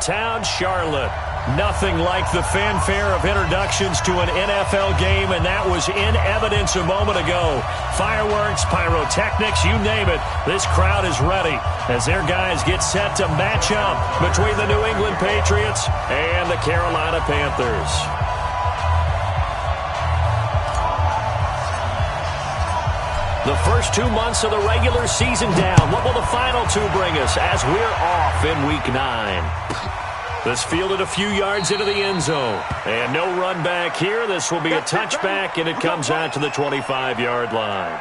town, Charlotte. Nothing like the fanfare of introductions to an NFL game, and that was in evidence a moment ago. Fireworks, pyrotechnics, you name it. This crowd is ready as their guys get set to match up between the New England Patriots and the Carolina Panthers. The first 2 months of the regular season down. What will the final two bring us as we're off in Week 9? This fielded a few yards into the end zone. And no run back here. This will be a touchback, and it comes out to the 25-yard line.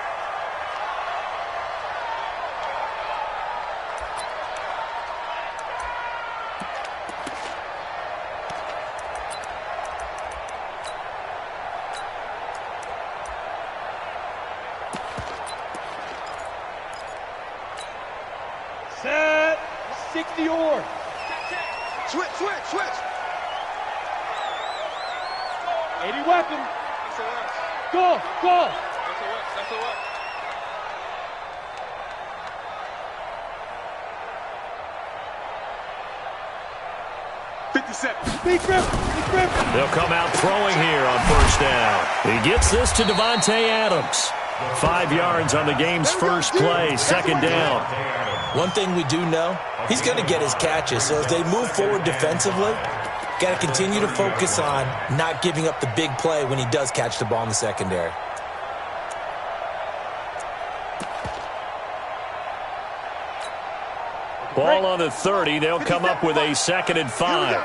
Set. 60-yard. Switch. 80 weapon. Go. That's a what? Big grip. They'll come out throwing here on first down. He gets this to Devontae Adams. 5 yards on the game's first play, second down. One thing we do know, he's going to get his catches. So as they move forward defensively, got to continue to focus on not giving up the big play when he does catch the ball in the secondary. Ball on the 30. They'll come up with a 2nd and 5.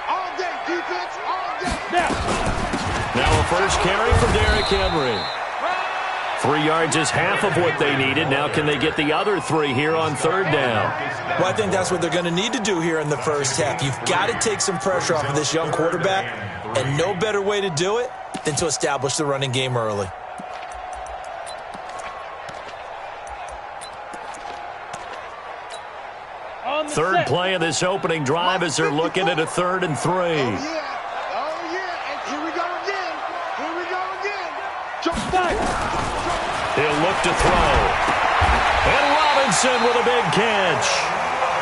All day, defense, all day. Now a first carry from Derrick Henry. 3 yards is half of what they needed. Now can they get the other 3 here on third down? Well, I think that's what they're going to need to do here in the first half. You've got to take some pressure off of this young quarterback, and no better way to do it than to establish the running game early. Third play of this opening drive as they're looking at a 3rd and 3. Oh, yeah. And here we go again. Jump back. He'll look to throw. And Robinson with a big catch.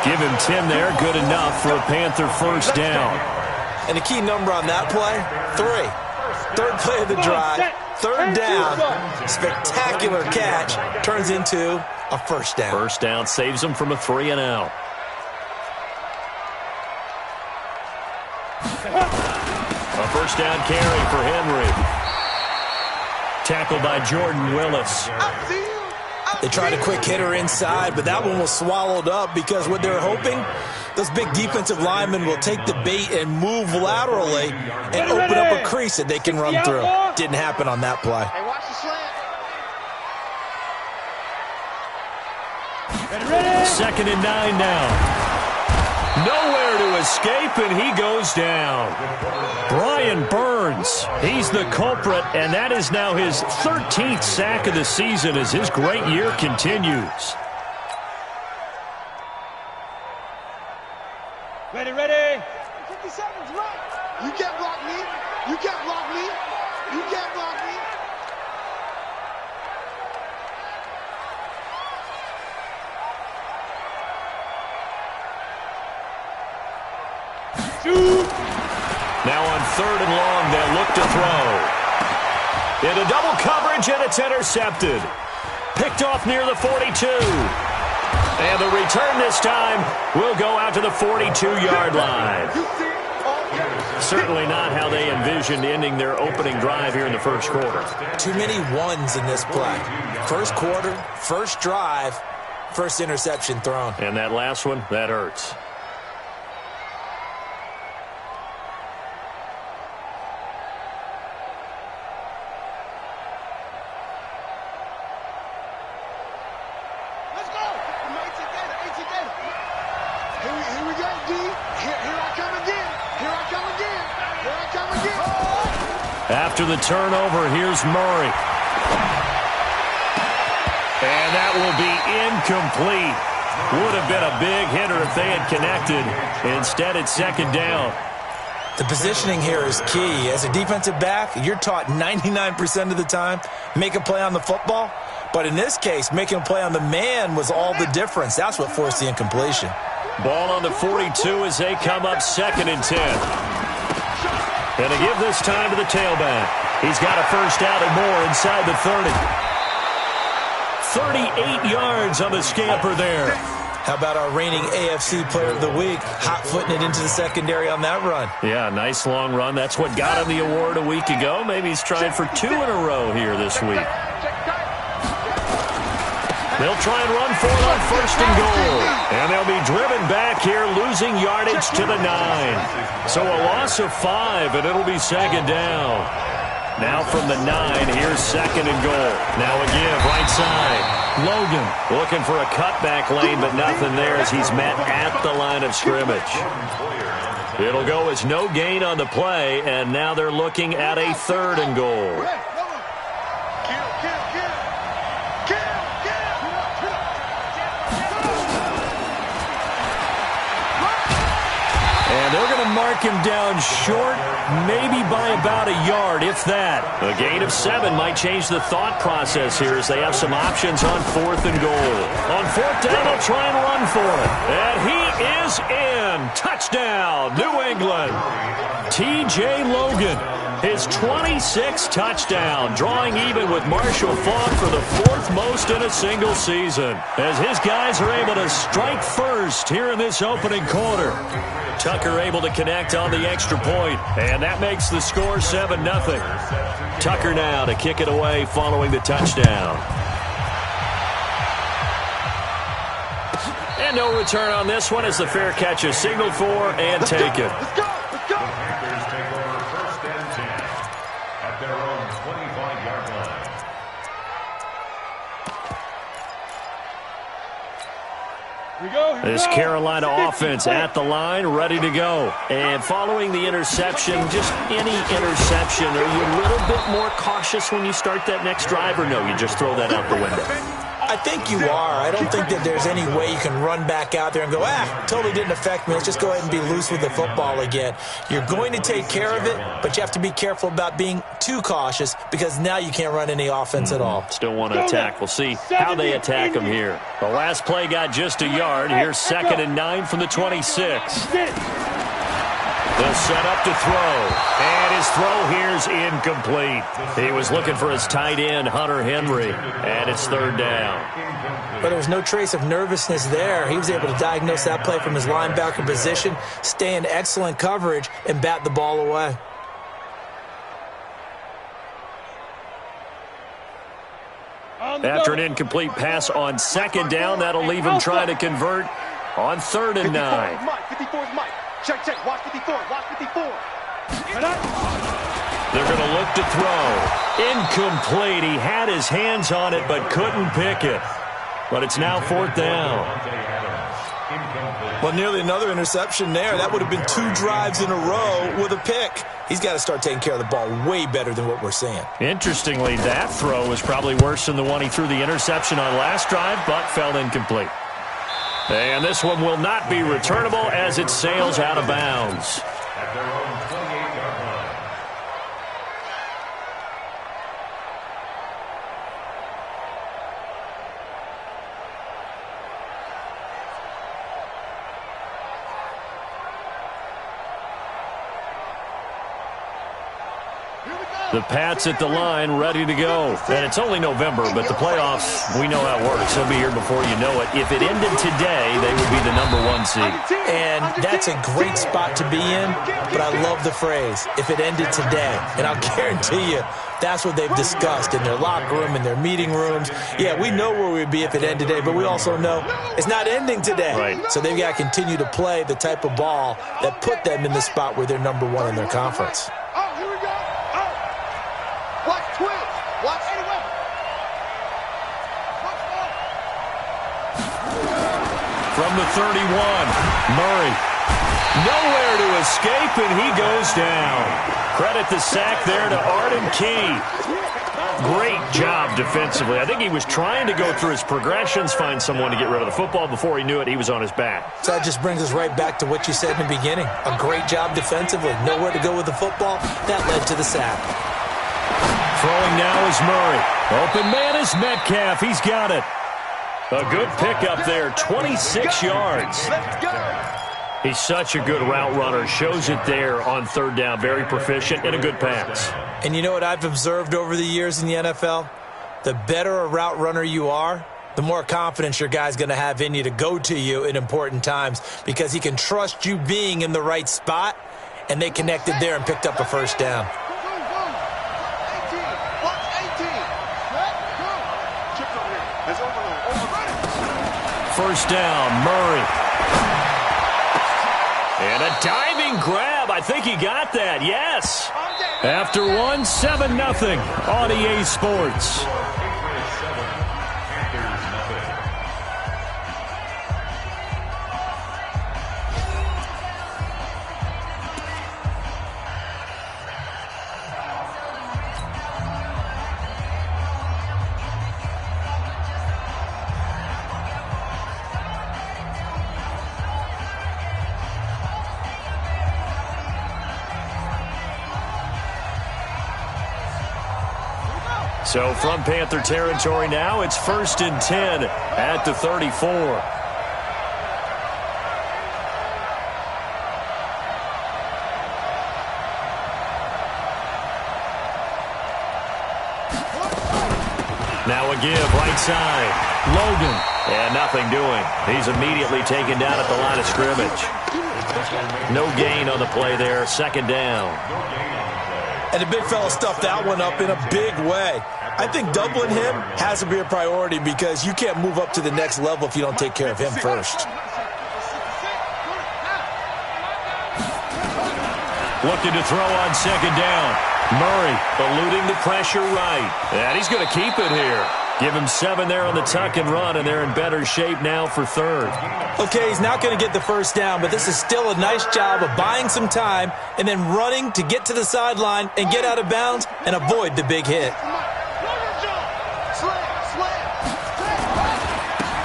Give him 10 there. Good enough for a Panther first down. And the key number on that play, 3. Third play of the drive, third down, spectacular catch, turns into a first down. First down saves them from a 3 and out. A first down carry for Henry. Tackled by Jordan Willis. They tried a quick hitter inside, but that one was swallowed up because what they're hoping, those big defensive linemen will take the bait and move laterally and open up a crease that they can run through. Didn't happen on that play. Hey, watch the slant. 2nd and 9 now. Nowhere to escape, and he goes down. Brian Burns, he's the culprit, and that is now his 13th sack of the season as his great year continues. Ready. 50 seconds, right. You can't block me. Now on 3rd and long, they'll look to throw. Into double coverage, and it's intercepted. Picked off near the 42. And the return this time will go out to the 42-yard line. Certainly not how they envisioned ending their opening drive here in the first quarter. Too many ones in this play. First quarter, first drive, first interception thrown. And that last one, that hurts. After the turnover, here's Murray. And that will be incomplete. Would have been a big hitter if they had connected. Instead, it's 2nd down. The positioning here is key. As a defensive back, you're taught 99% of the time, make a play on the football. But in this case, making a play on the man was all the difference. That's what forced the incompletion. Ball on the 42 as they come up 2nd and 10. And to give this time to the tailback. He's got a first down and more inside the 30. 38 yards on the scamper there. How about our reigning AFC Player of the Week, hot-footing it into the secondary on that run? Yeah, nice long run. That's what got him the award a week ago. Maybe he's trying for 2 in a row here this week. They'll try and run for it on 1st and goal. And they'll be driven back here, losing yardage to the 9. So a loss of 5, and it'll be 2nd down. Now from the 9, here's 2nd and goal. Now a give, right side. Logan looking for a cutback lane, but nothing there as he's met at the line of scrimmage. It'll go as no gain on the play, and now they're looking at a 3rd and goal. And they're going to mark him down short, maybe by about a yard, if that. A gain of 7 might change the thought process here as they have some options on 4th and goal. On 4th down, they'll try and run for it. And he is in. Touchdown, New England. T.J. Logan, his 26th touchdown, drawing even with Marshall Faulk for the 4th most in a single season, as his guys are able to strike first here in this opening quarter. Tucker able to connect on the extra point, and that makes the score 7-0. Tucker now to kick it away following the touchdown. And no return on this one as the fair catch is signaled for and taken. Let's go! Let's go! Panthers take over 1st and 10 at their own 25-yard line. This Carolina offense at the line, ready to go. And following the interception, just any interception, are you a little bit more cautious when you start that next drive, or no, you just throw that out the window? I think you are. I don't think that there's any way you can run back out there and go, totally didn't affect me. Let's just go ahead and be loose with the football again. You're going to take care of it, but you have to be careful about being too cautious because now you can't run any offense at all. Still want to attack. We'll see how they attack them here. The last play got just a yard. Here's 2nd and 9 from the 26. They'll set up to throw. And his throw here's incomplete. He was looking for his tight end, Hunter Henry. And it's 3rd down. But there was no trace of nervousness there. He was able to diagnose that play from his linebacker position, stay in excellent coverage, and bat the ball away. After an incomplete pass on 2nd down, that'll leave him trying to convert on 3rd and 9. 54 is Mike. Check, watch 54, watch 54. They're going to look to throw. Incomplete. He had his hands on it but couldn't pick it. But it's now 4th down. Well, nearly another interception there. That would have been 2 drives in a row with a pick. He's got to start taking care of the ball way better than what we're seeing. Interestingly, that throw was probably worse than the one he threw the interception on last drive, but fell incomplete. And this one will not be returnable as it sails out of bounds. At their own 28-yard line. The Pats at the line, ready to go. And it's only November, but the playoffs, we know how it works. They'll be here before you know it. If it ended today, they would be the #1 seed. And that's a great spot to be in, but I love the phrase, if it ended today. And I'll guarantee you, that's what they've discussed in their locker room, in their meeting rooms. Yeah, we know where we'd be if it ended today, but we also know it's not ending today. Right. So they've got to continue to play the type of ball that put them in the spot where they're #1 in their conference. Oh, here we go. Oh. Watch twins. Watch anyway. From the 31, Murray. Nowhere to escape, and he goes down. Credit the sack there to Arden Key. Great job defensively. I think he was trying to go through his progressions, find someone to get rid of the football. Before he knew it, he was on his back. So that just brings us right back to what you said in the beginning. A great job defensively. Nowhere to go with the football. That led to the sack. Throwing now is Murray. Open man is Metcalf. He's got it. A good pickup there, 26 yards. Let's go. He's such a good route runner. Shows it there on third down. Very proficient and a good pass. And you know what I've observed over the years in the NFL? The better a route runner you are, the more confidence your guy's going to have in you to go to you in important times because he can trust you being in the right spot, and they connected there and picked up a first down. First down, Murray. And a diving grab. I think he got that, yes. After one, 7-0 on EA Sports. So from Panther territory now, it's 1st and 10 at the 34. Now a give, right side. Logan. And nothing doing. He's immediately taken down at the line of scrimmage. No gain on the play there. 2nd down. And the big fella stuffed that one up in a big way. I think doubling him has to be a priority because you can't move up to the next level if you don't take care of him first. Looking to throw on 2nd down. Murray eluding the pressure right. And he's going to keep it here. Give him 7 there on the tuck and run, and they're in better shape now for 3rd. Okay, he's not going to get the first down, but this is still a nice job of buying some time and then running to get to the sideline and get out of bounds and avoid the big hit.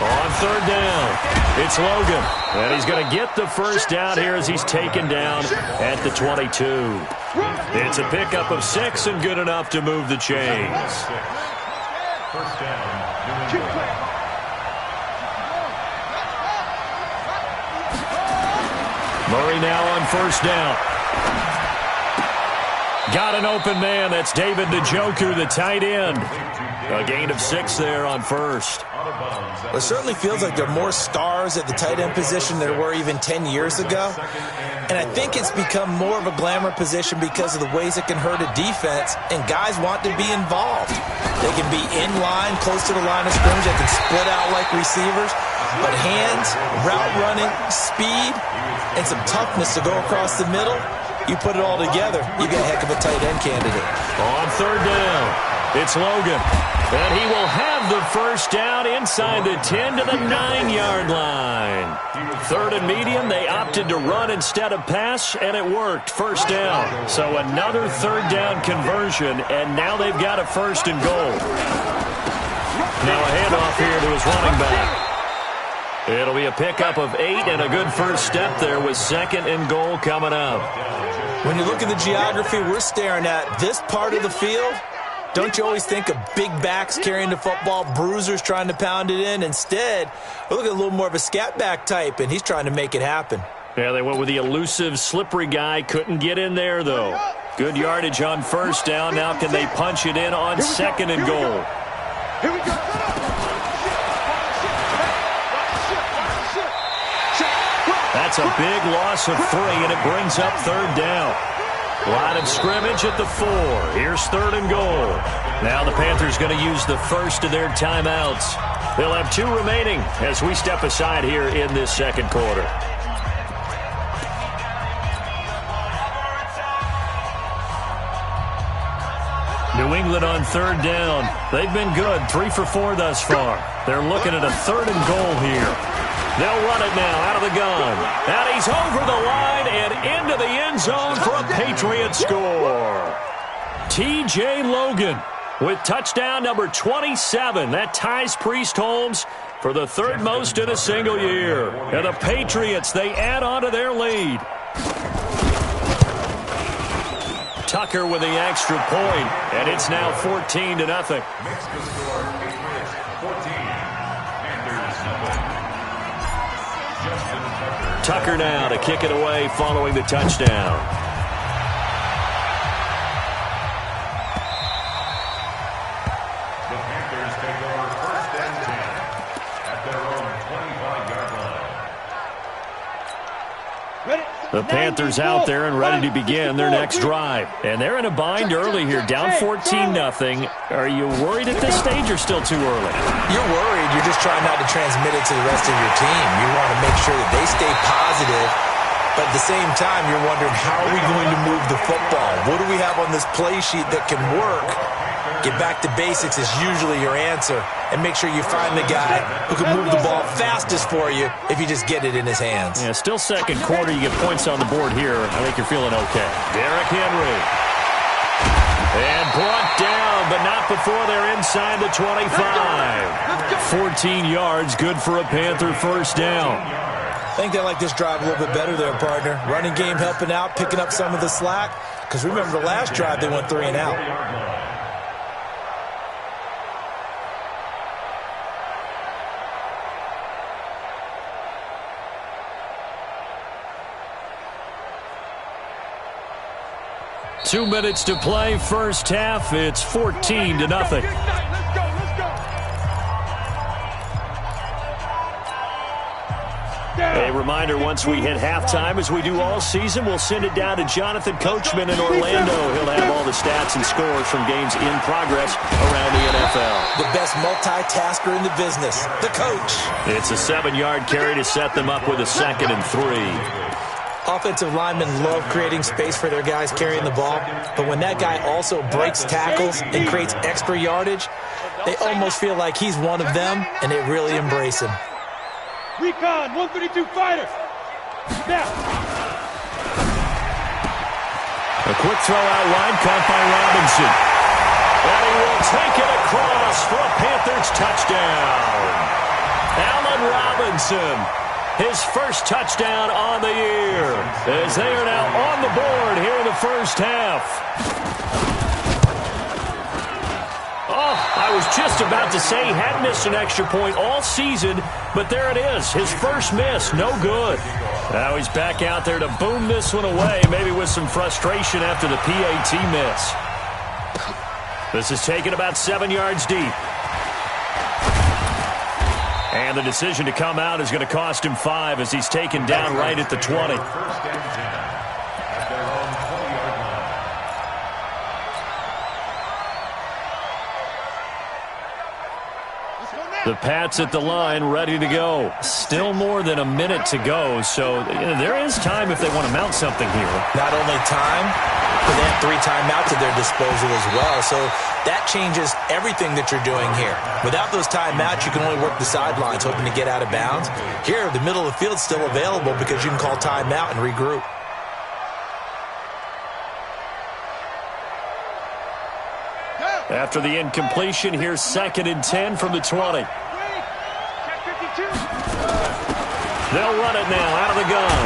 On 3rd down, it's Logan. And he's going to get the first down here as he's taken down at the 22. It's a pickup of 6 and good enough to move the chains. First down, Murray now on 1st down. Got an open man. That's David Njoku, the tight end. A gain of 6 there on 1st. It certainly feels like there are more stars at the tight end position than there were even 10 years ago. And I think it's become more of a glamour position because of the ways it can hurt a defense, and guys want to be involved. They can be in line, close to the line of scrimmage. They can split out like receivers. But hands, route running, speed, and some toughness to go across the middle, you put it all together, you get a heck of a tight end candidate. On 3rd down, it's Logan. And he will have the first down inside the 10 to the 9-yard line. 3rd and medium, they opted to run instead of pass, and it worked. First down. So another 3rd down conversion, and now they've got a 1st and goal. Now a handoff here to his running back. It'll be a pickup of 8 and a good first step there with 2nd and goal coming up. When you look at the geography we're staring at, this part of the field, don't you always think of big backs carrying the football, bruisers trying to pound it in? Instead, we look at a little more of a scat back type, and he's trying to make it happen. Yeah, they went with the elusive, slippery guy. Couldn't get in there, though. Good yardage on 1st down. Now can they punch it in on 2nd and goal? Here we go. That's a big loss of 3, and it brings up 3rd down. Line of scrimmage at the 4. Here's 3rd and goal. Now the Panthers going to use the first of their timeouts. They'll have 2 remaining as we step aside here in this 2nd quarter. New England on 3rd down. They've been good, 3 for 4 thus far. They're looking at a 3rd and goal here. They'll run it now out of the gun. And he's over the line and into the end zone for a Patriot score. T.J. Logan with touchdown number 27. That ties Priest Holmes for the 3rd most in a single year. And the Patriots, they add on to their lead. Tucker with the extra point, and it's now 14-0. makes the score Patriots 14, Panthers Tucker now to kick it away following the touchdown. The Panthers take over 1st and 10 at their own 25-yard line. The Panthers out there and ready to begin their next drive. And they're in a bind early here, down 14-0. Are you worried at this stage or still too early? You're worried. You're just trying not to transmit it to the rest of your team. You want to make sure that they stay positive. But at the same time, you're wondering, how are we going to move the football? What do we have on this play sheet that can work? Get back to basics is usually your answer. And make sure you find the guy who can move the ball fastest for you if you just get it in his hands. Yeah, still second quarter. You get points on the board here. I think you're feeling okay. Derrick Henry. And brought down, but not before they're inside the 25. 14 yards, good for a Panther first down. I think they like this drive a little bit better there, partner. Running game helping out, picking up some of the slack. Because remember, the last drive they went 3 and out. 2 minutes to play, first half. It's 14-0. A reminder, once we hit halftime, as we do all season, we'll send it down to Jonathan Coachman in Orlando. He'll have all the stats and scores from games in progress around the NFL. The best multitasker in the business, the coach. It's a 7-yard carry to set them up with a 2nd and 3. Offensive linemen love creating space for their guys carrying the ball, but when that guy also breaks tackles and creates extra yardage, they almost feel like he's one of them, and they really embrace him. Recon, 132 fighter. Now. A quick throw out line caught by Robinson. And he will take it across for a Panthers touchdown. Allen Robinson, his first touchdown on the year, as they are now on the board here in the first half. Oh, I was just about to say he hadn't missed an extra point all season, but there it is, his first miss, no good. Now he's back out there to boom this one away, maybe with some frustration after the PAT miss. This is taken about 7 yards deep. And the decision to come out is going to cost him 5 as he's taken down right at the 20. The Pats at the line, ready to go. Still more than a minute to go, so there is time if they want to mount something here. Not only time, but they have 3 timeouts at their disposal as well, so that changes everything that you're doing here. Without those timeouts, you can only work the sidelines, hoping to get out of bounds. Here, the middle of the field is still available because you can call timeout and regroup. After the incompletion, here's 2nd and 10 from the 20. They'll run it now out of the gun.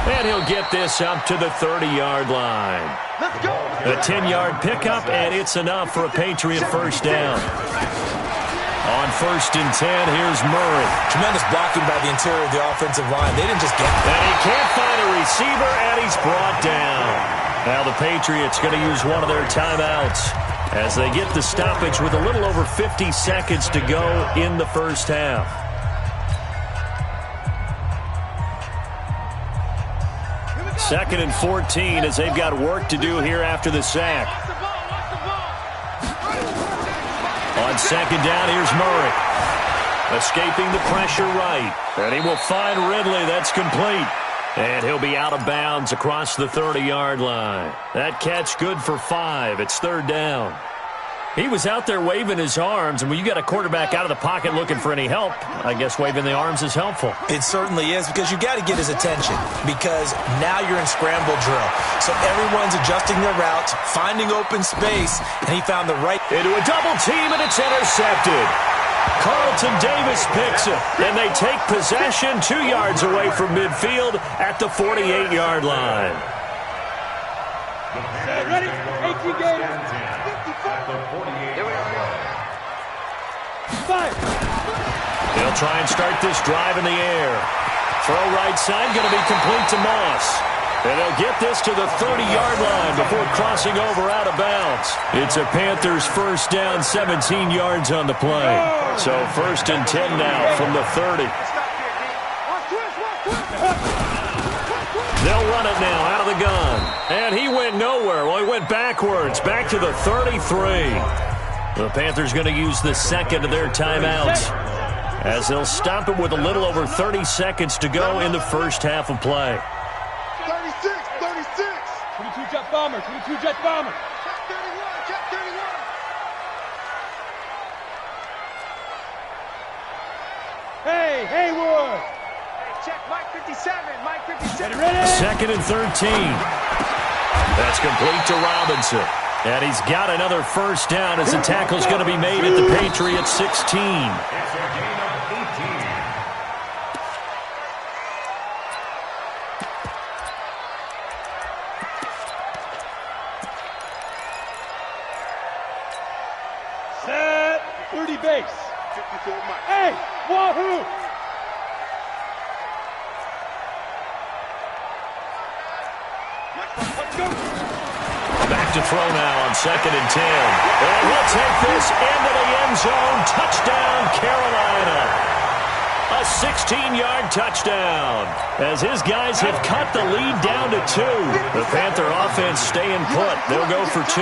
And he'll get this up to the 30-yard line. A 10-yard pickup, and it's enough for a Patriot first down. On 1st and 10, here's Murray. Tremendous blocking by the interior of the offensive line. They didn't just get it. And he can't find a receiver, and he's brought down. Now the Patriots going to use one of their timeouts as they get the stoppage with a little over 50 seconds to go in the first half. Second and 14 as they've got work to do here after the sack. On 2nd down, here's Murray. Escaping the pressure right. And he will find Ridley. That's complete. And he'll be out of bounds across the 30-yard line. That catch good for 5. It's 3rd down. He was out there waving his arms, and when you got a quarterback out of the pocket looking for any help, I guess waving the arms is helpful. It certainly is, because you got to get his attention, because now you're in scramble drill. So everyone's adjusting their routes, finding open space, and he found the right. Into a double team, and it's intercepted. Carlton Davis picks it, and they take possession 2 yards away from midfield at the 48-yard line. Ready? 18 games. 5. They'll try and start this drive in the air. Throw right side, going to be complete to Moss. And they'll get this to the 30-yard line before crossing over out of bounds. It's a Panthers first down, 17 yards on the play. So 1st and 10 now from the 30. They'll run it now out of the gun. And he went nowhere. Well, he went backwards, back to the 33. The Panthers going to use the second of their timeouts, as they'll stop it with a little over 30 seconds to go in the first half of play. 36. 22 jet bomber, 22 jet bomber. Jet 31. Hey, Haywood. Check Mike 57. Mike 57. Ready? 2nd and 13. That's complete to Robinson. And he's got another first down as the tackle's going to be made at the Patriots 16. It's a gain of 18. Set. 30 base. 54 Mike. Hey, wahoo. Let's go. Back to throw now on 2nd and 10. And he'll take this into the end zone. Touchdown, Carolina. A 16-yard touchdown, as his guys have cut the lead down to 2. The Panther offense staying put. They'll go for 2.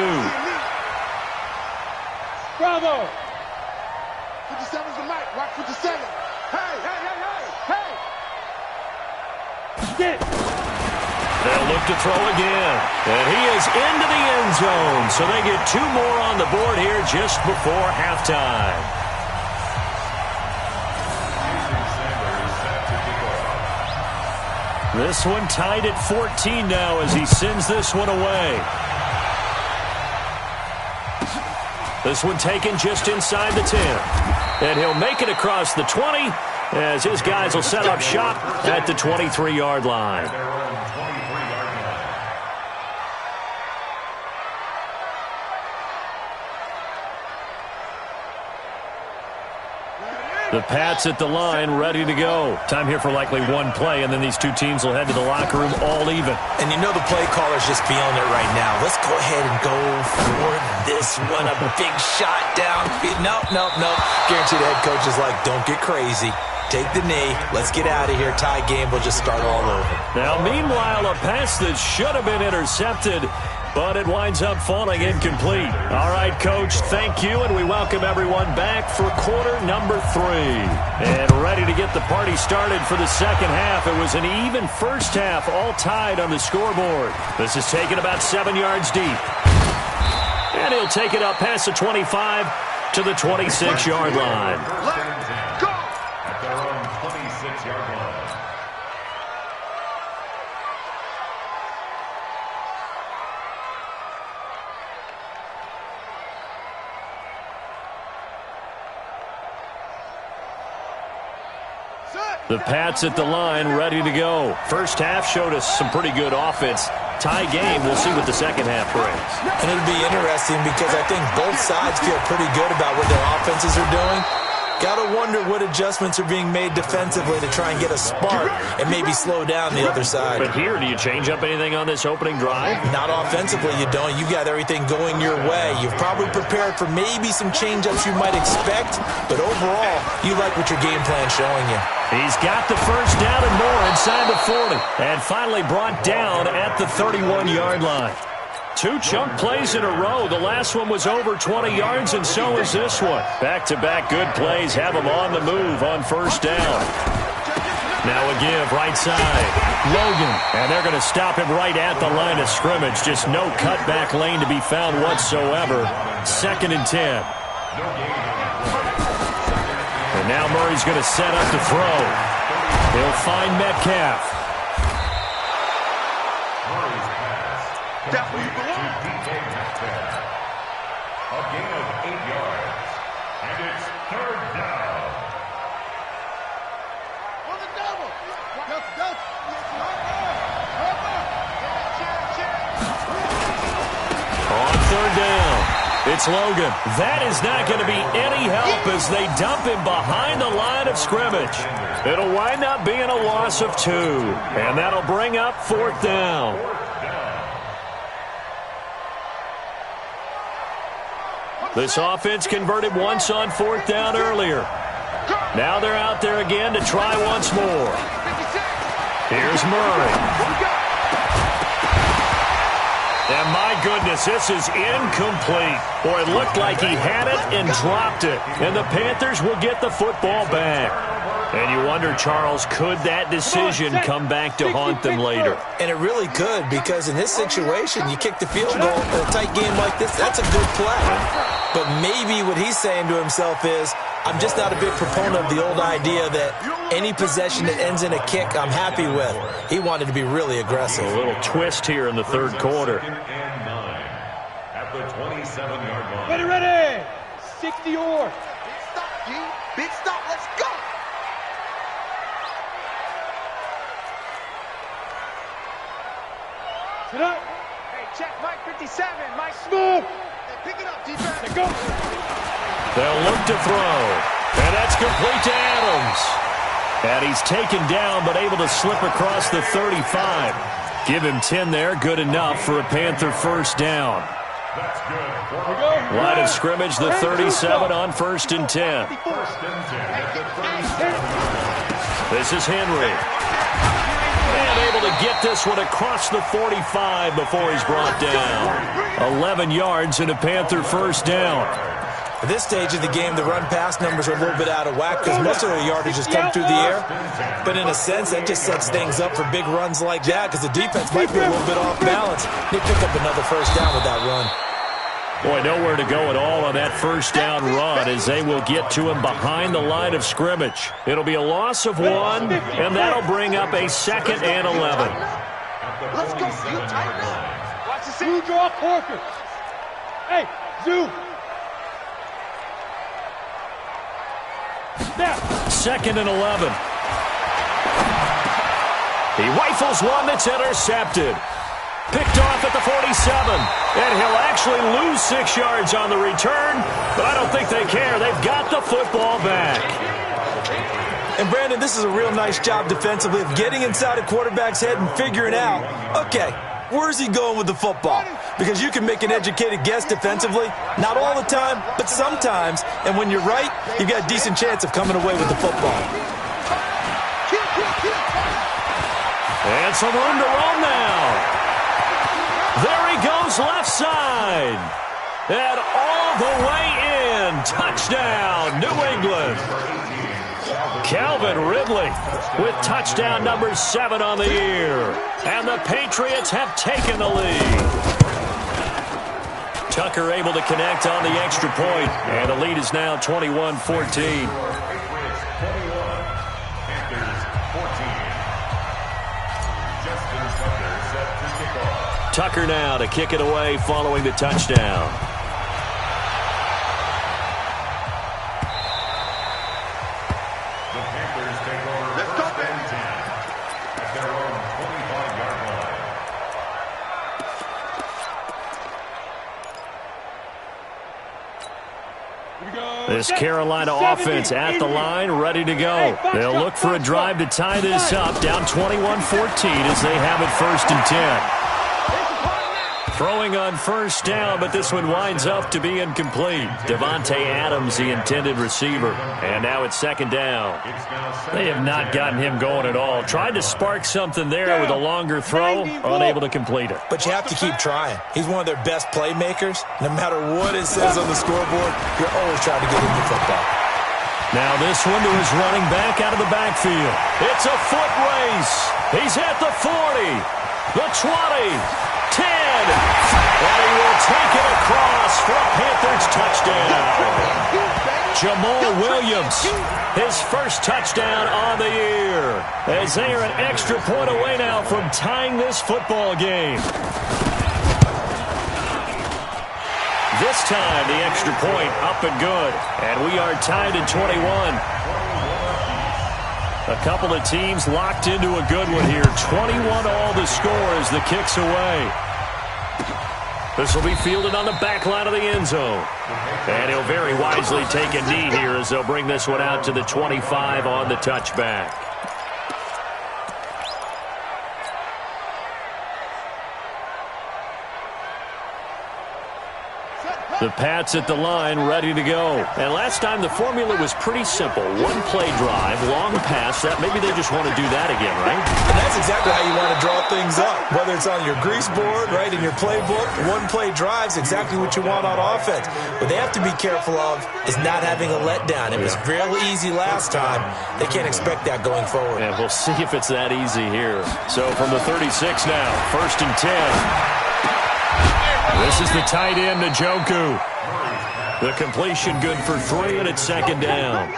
Bravo. 57's the Mike. Mike 57. Hey. Get it. They'll look to throw again. And he is into the end zone. So they get 2 more on the board here just before halftime. This one tied at 14 now as he sends this one away. This one taken just inside the 10. And he'll make it across the 20 as his guys will set up shop at the 23-yard line. The Pats at the line, ready to go. Time here for likely one play, and then these two teams will head to the locker room all even. And you know the play caller's just feeling it right now. Let's go ahead and go for this one. A big shot down. Nope. Guaranteed the head coach is like, don't get crazy. Take the knee. Let's get out of here. Tie game. We'll just start all over. Now, meanwhile, a pass that should have been intercepted, but it winds up falling incomplete. All right, Coach, thank you, and we welcome everyone back for quarter number 3. And ready to get the party started for the second half. It was an even first half, all tied on the scoreboard. This is taken about 7 yards deep. And he'll take it up past the 25 to the 26-yard line. Go. At their own 26-yard line. The Pats at the line, ready to go. First half showed us some pretty good offense. Tie game, we'll see what the second half brings. And it'll be interesting because I think both sides feel pretty good about what their offenses are doing. Got to wonder what adjustments are being made defensively to try and get a spark and maybe slow down the other side. But here, do you change up anything on this opening drive? Not offensively, you don't. You got everything going your way. You've probably prepared for maybe some change-ups you might expect, but overall, you like what your game plan's showing you. He's got the first down and more inside the 40, and finally brought down at the 31-yard line. 2 chunk plays in a row. The last one was over 20 yards, and so is this one. Back-to-back good plays have him on the move on first down. Now a give right side. Logan, and they're going to stop him right at the line of scrimmage. Just no cutback lane to be found whatsoever. 2nd and 10. And now Murray's going to set up to throw. He'll find Metcalf. Definitely belong. A gain of 8 yards. And it's 3rd down. On the double. On 3rd down, It's Logan. That is not going to be any help as they dump him behind the line of scrimmage. It'll wind up being a loss of 2, and that'll bring up 4th down. This offense converted once on 4th down earlier. Now they're out there again to try once more. Here's Murray. And my goodness, this is incomplete. Boy, it looked like he had it and dropped it. And the Panthers will get the football back. And you wonder, Charles, could that decision come back to haunt them later? And it really could, because in this situation, you kick the field goal in a tight game like this, that's a good play. But maybe what he's saying to himself is, I'm just not a big proponent of the old idea that any possession that ends in a kick I'm happy with. He wanted to be really aggressive. A little twist here in the 3rd quarter. At the 27-yard line. Ready. 60 or. Big stop, G. Big stop. Let's go. Sit up. Hey, check Mike 57. Mike Move. Hey, pick it up, defense. Let go. They'll look to throw. And that's complete to Adams. And he's taken down but able to slip across the 35. Give him 10 there. Good enough for a Panther 1st down. That's good. Line of scrimmage, the 37 on 1st and 10. This is Henry. And able to get this one across the 45 before he's brought down. 11 yards and a Panther 1st down. At this stage of the game, the run-pass numbers are a little bit out of whack because most of their yardage has come through the air. But in a sense, that just sets things up for big runs like that because the defense might be a little bit off balance. They pick up another 1st down with that run. Boy, nowhere to go at all on that 1st down run as they will get to him behind the line of scrimmage. It'll be a loss of 1, and that'll bring up a 2nd and 11. Let's go. You tighten up. Watch the Zoo draw Corker. Hey, Zoo. Now. 2nd and 11. He rifles one that's intercepted. Picked off at the 47. And he'll actually lose 6 yards on the return, but I don't think they care. They've got the football back. And, Brandon, this is a real nice job defensively of getting inside a quarterback's head and figuring out, okay, where's he going with the football? Because you can make an educated guess defensively, not all the time, but sometimes. And when you're right, you've got a decent chance of coming away with the football. And some room to roam now. There he goes left side. And all the way in. Touchdown, New England. Calvin Ridley with touchdown number 7 on the year. And the Patriots have taken the lead. Tucker able to connect on the extra point. And the lead is now 21-14. Tucker now to kick it away following the touchdown. The Panthers take over. Let's go, Ben. At their own 25-yard line. This Carolina offense at the line, ready to go. They'll look for a drive to tie this up, down 21-14 as they have it 1st and 10. Throwing on 1st down, but this one winds up to be incomplete. Devontae Adams, the intended receiver. And now it's 2nd down. They have not gotten him going at all. Tried to spark something there with a longer throw, unable to complete it. But you have to keep trying. He's one of their best playmakers. No matter what it says on the scoreboard, you're always trying to get him the football. Now this one to his running back out of the backfield. It's a foot race. He's at the 40, the 20, 10, and he will take it across for a Panthers touchdown. Jamal Williams, his 1st touchdown on the year, as they are an extra point away now from tying this football game. This time, the extra point up and good, and we are tied at 21. A couple of teams locked into a good one here. 21 all to score as the kick's away. This will be fielded on the back line of the end zone. And he'll very wisely take a knee here as they'll bring this one out to the 25 on the touchback. The Pats at the line, ready to go. And last time the formula was pretty simple. One play drive, long pass. That maybe they just want to do that again, right? And that's exactly how you want to draw things up. Whether it's on your grease board, right, in your playbook, one play drive's exactly what you want on offense. What they have to be careful of is not having a letdown. It was real easy last time. They can't expect that going forward. And we'll see if it's that easy here. So from the 36 now, 1st and 10. This is the tight end, Njoku. The completion good for 3, and it's 2nd down.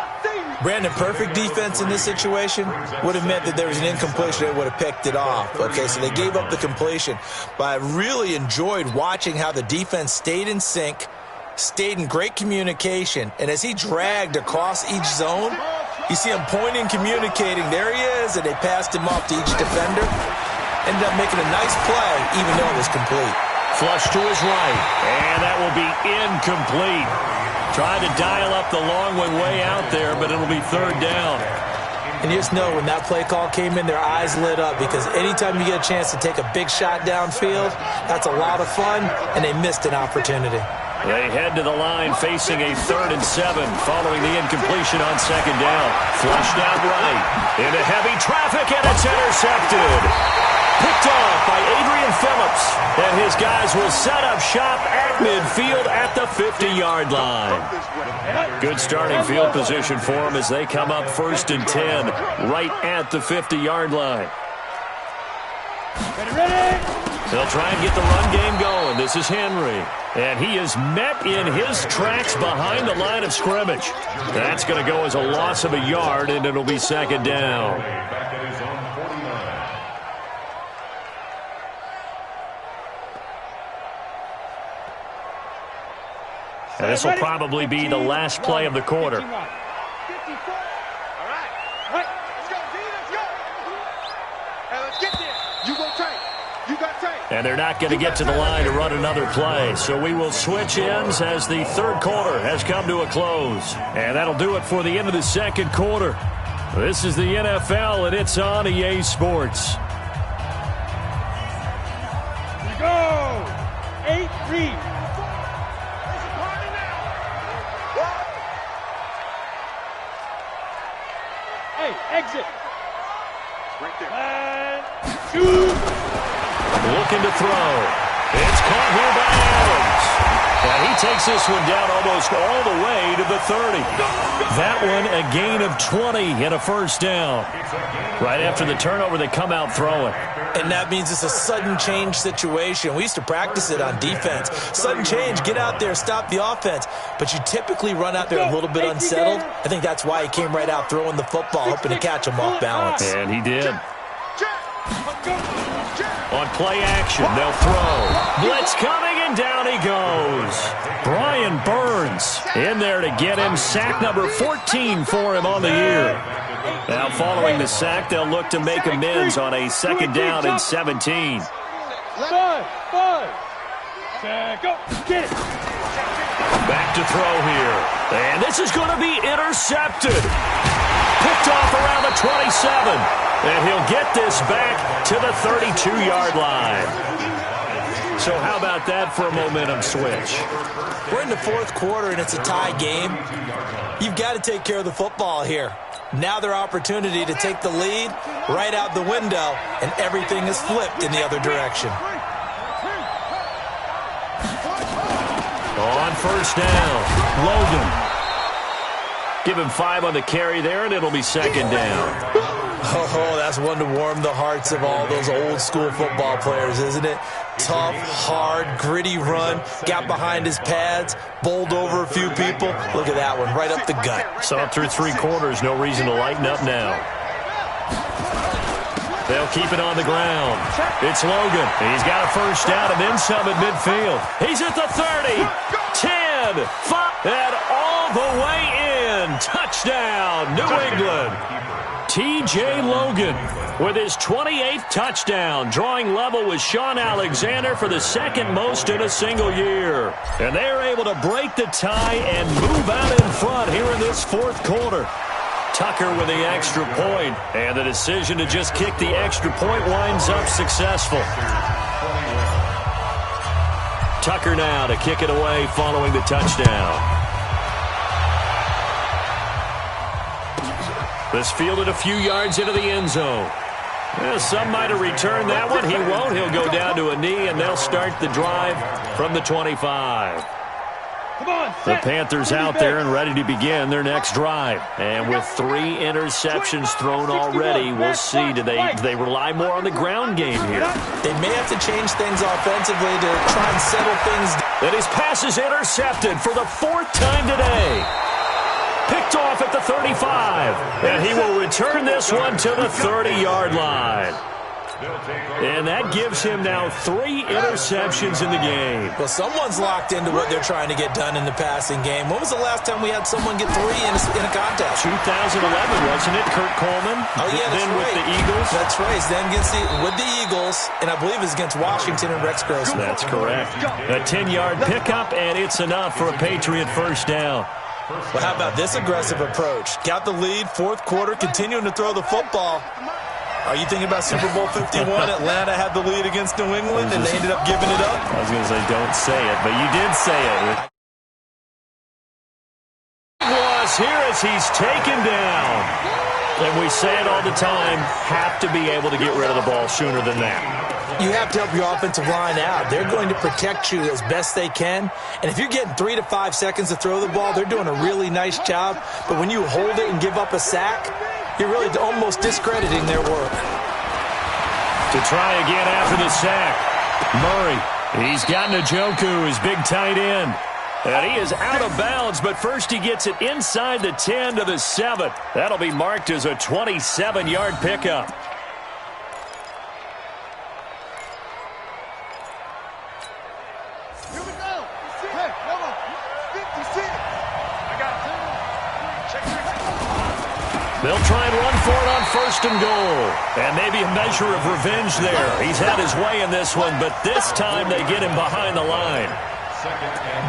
Brandon, perfect defense in this situation would have meant that there was an incompletion. They would have picked it off. Okay, so they gave up the completion. But I really enjoyed watching how the defense stayed in sync, stayed in great communication, and as he dragged across each zone, you see him pointing, communicating. There he is, and they passed him off to each defender. Ended up making a nice play, even though it was complete. Flush to his right, and that will be incomplete. Tried to dial up the long one way out there, but it'll be 3rd down. And you just know when that play call came in, their eyes lit up, because anytime you get a chance to take a big shot downfield, that's a lot of fun, and they missed an opportunity. They head to the line facing a 3rd and 7 following the incompletion on 2nd down. Flushed out right into heavy traffic, and it's intercepted. Picked off by Adrian Phillips, and his guys will set up shop at midfield at the 50-yard line. Good starting field position for them as they come up 1st and 10 right at the 50-yard line. They'll try and get the run game going. This is Henry, and he is met in his tracks behind the line of scrimmage. That's going to go as a loss of a yard, and it'll be 2nd down. And this will probably be the last play of the quarter. All right. Let's go, D. Let's go. Hey, let's get there. You go tight. You got tight. And they're not going to get to the line to run another play. So we will switch ends as the 3rd quarter has come to a close. And that'll do it for the end of the 2nd quarter. This is the NFL, and it's on EA Sports. Here we go. 8-3. Exit. Right there. And shoot. Looking to throw. It's caught here by Adams. And he takes this one down almost all the way to the 30. That one a gain of 20 and a 1st down. Right after the turnover, they come out throwing. And that means it's a sudden change situation. We used to practice it on defense. Sudden change, get out there, stop the offense. But you typically run out there a little bit unsettled. I think that's why he came right out throwing the football, hoping to catch him off balance. And he did. On play action, they'll throw. Blitz coming, and down he goes. Brian Burns in there to get him. Sack number 14 for him on the year. Now following the sack, they'll look to make amends on a 2nd down and 17. 5. Go. Get it. Back to throw here. And this is going to be intercepted. Picked off around the 27. And he'll get this back to the 32-yard line. So how about that for a momentum switch? We're in the 4th quarter, and it's a tie game. You've got to take care of the football here. Now their opportunity to take the lead right out the window, and everything is flipped in the other direction. On 1st down, Logan. Give him 5 on the carry there, and it'll be 2nd down. Oh, that's one to warm the hearts of all those old-school football players, isn't it? Tough, hard, gritty run, got behind his pads, bowled over a few people. Look at that one, right up the gut. Saw through 3 quarters, no reason to lighten up now. They'll keep it on the ground. It's Logan. He's got a 1st down and then some at midfield. He's at the 30, 10, 5, and all the way in. Touchdown, New England. T.J. Logan with his 28th touchdown, drawing level with Sean Alexander for the second most in a single year. And they're able to break the tie and move out in front here in this fourth quarter. Tucker with the extra point, and the decision to just kick the extra point winds up successful. Tucker now to kick it away following the touchdown. This fielded a few yards into the end zone. Well, some might have returned that one. He won't. He'll go down to a knee, and they'll start the drive from the 25. The Panthers out there and ready to begin their next drive. And with 3 interceptions thrown already, we'll see. Do they rely more on the ground game here? They may have to change things offensively to try and settle things. And his pass is intercepted for the 4th time today. Picked off at the 35. And he will return this one to the 30-yard line. And that gives him now 3 interceptions in the game. Well, someone's locked into what they're trying to get done in the passing game. When was the last time we had someone get 3 in a contest? 2011, wasn't it? Kurt Coleman. Oh, yeah, that's then right. with the Eagles. That's right. Then with the Eagles, and I believe it's against Washington and Rex Grossman. That's correct. A 10-yard pickup, and it's enough for a Patriot first down. Well, how about this aggressive approach? Got the lead, fourth quarter, continuing to throw the football. Are you thinking about Super Bowl 51? Atlanta had the lead against New England, and they ended up giving it up? I was going to say, don't say it, but you did say it. Was here as he's taken down. And we say it all the time, have to be able to get rid of the ball sooner than that. You have to help your offensive line out. They're going to protect you as best they can. And if you're getting 3 to 5 seconds to throw the ball, they're doing a really nice job. But when you hold it and give up a sack, you're really almost discrediting their work. To try again after the sack. Murray, he's got Njoku, his big tight end. And he is out of bounds, but first he gets it inside the 10 to the 7. That'll be marked as a 27-yard pickup. They'll try and run for it on 1st and goal. And maybe a measure of revenge there. He's had his way in this one, but this time they get him behind the line.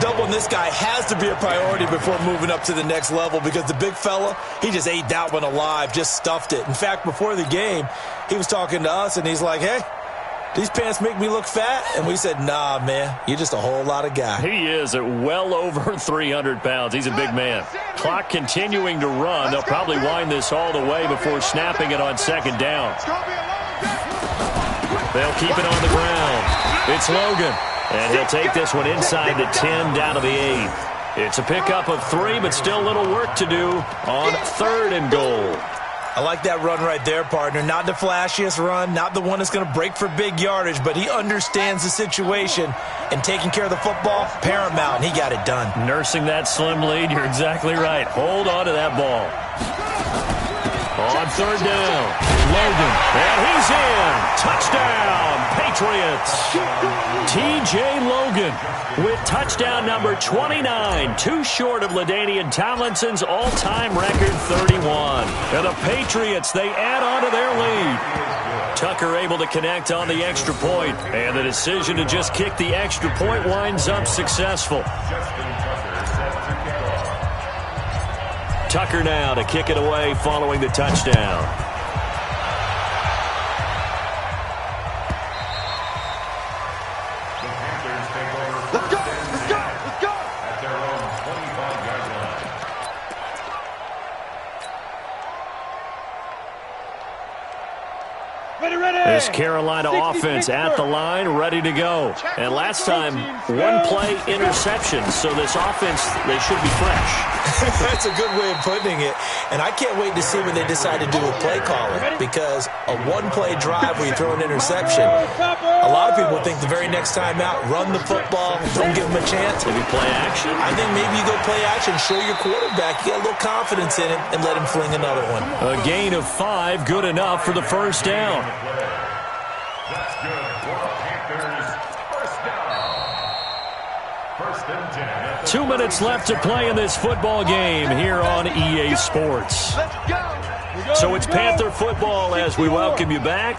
Doubling this guy has to be a priority before moving up to the next level because the big fella, he just ate that one alive, just stuffed it. In fact, before the game, he was talking to us, and he's like, hey, these pants make me look fat? And we said, nah, man, you're just a whole lot of guy. He is at well over 300 pounds. He's a big man. Clock continuing to run. They'll probably wind this all the way before snapping it on 2nd down. They'll keep it on the ground. It's Logan. And he'll take this one inside the 10 down to the 8. It's a pickup of 3, but still a little work to do on 3rd and goal. I like that run right there, partner. Not the flashiest run, not the one that's going to break for big yardage, but he understands the situation, and taking care of the football, paramount, and he got it done. Nursing that slim lead, you're exactly right. Hold on to that ball. On 3rd down, Logan, and he's in. Touchdown, Patriots. T.J. Logan with touchdown number 29, too short of LaDainian Tomlinson's all-time record 31. And the Patriots, they add on to their lead. Tucker able to connect on the extra point, and the decision to just kick the extra point winds up successful. Tucker now to kick it away following the touchdown. Let's go, let's go, let's go. At their own 25-yard line. This Carolina offense at the line, ready to go. And last time, 1-play interception. So this offense, they should be fresh. That's a good way of putting it. And I can't wait to see what they decide to do with play calling, because a 1-play drive where you throw an interception, a lot of people think the very next time out, run the football, don't give them a chance. Maybe play action? I think maybe you go play action, show your quarterback, you get a little confidence in it, and let him fling another one. A gain of 5, good enough for the first down. That's good for the Panthers. First down. 1st and 10. 2 minutes left to play in this football game here on EA Sports. Let's go. So it's Panther football as we welcome you back.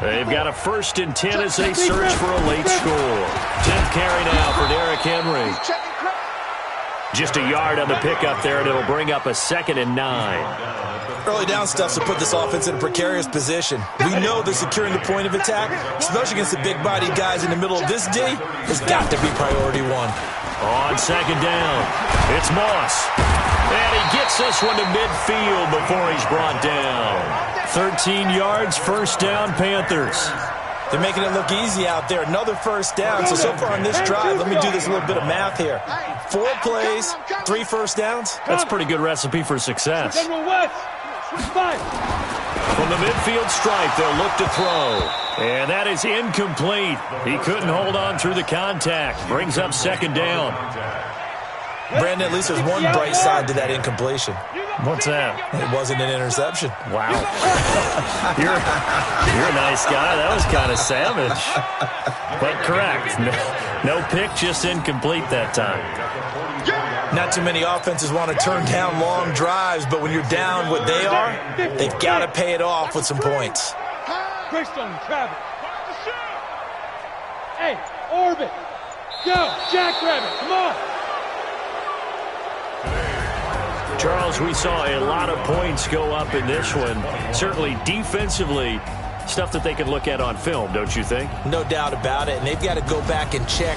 They've got a 1st and 10 as they search for a late score. 10th carry now for Derrick Henry. Just a yard on the pickup there, and it'll bring up a 2nd and 9. Early down stuff to put this offense in a precarious position. We know that securing the point of attack, especially against the big-bodied guys in the middle of this D, has got to be priority 1. On 2nd down, it's Moss. And he gets this one to midfield before he's brought down. 13 yards, 1st down, Panthers. They're making it look easy out there. Another 1st down. So far on this drive, let me do this little bit of math here. 4 plays, 3 1st downs. That's a pretty good recipe for success. From the midfield stripe, they'll look to throw. And that is incomplete. He couldn't hold on through the contact. Brings up 2nd down. Brandon, at least there's one bright side to that incompletion. What's that? It wasn't an interception. Wow. You're a nice guy. That was kind of savage. But correct. No pick, just incomplete that time. Not too many offenses want to turn down long drives, but when you're down what they are, they've got to pay it off with some points. Greystone, Travis. Hey, Orbit. Go, Jackrabbit, come on. Charles, we saw a lot of points go up in this one. Certainly defensively, stuff that they can look at on film, don't you think? No doubt about it, and they've got to go back and check